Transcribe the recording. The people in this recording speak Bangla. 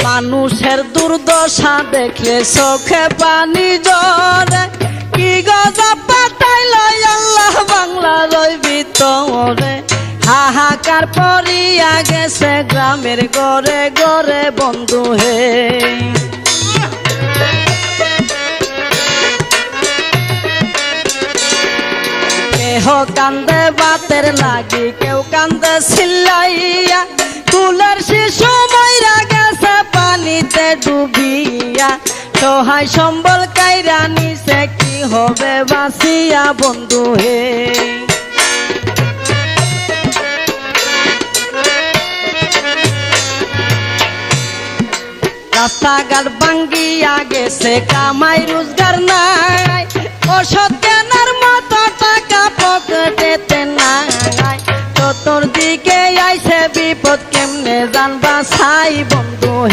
মানুষের দুর্দশা দেখলে চোখে পানি জরে, কি গজব পাঠাইল আল্লাহ বাংলার ওই ভিতরে। হাহাকার পড়িয়া গেছে গ্রামের ঘরে ঘরে বন্ধু হে। কেহ কান্দে বাতের লাগি, কেউ কান্দে চিল্লাইয়া, কুলের শিশু মইরা গেছে পানিতে ডুবিয়া। সহায় সম্বল কাইরা নিছে, কি হবে বাঁচিয়া বন্ধু হে। রাস্তাঘাট ভাঙ্গিয়া গেছে, কামাই রোজগার নাই, ওষুধ কেনার মতো টাকা পকেটেতে নাই। চতুর্দিকে আইছে বিপদ, কেমনে জানবা ছাই বন্ধু হে।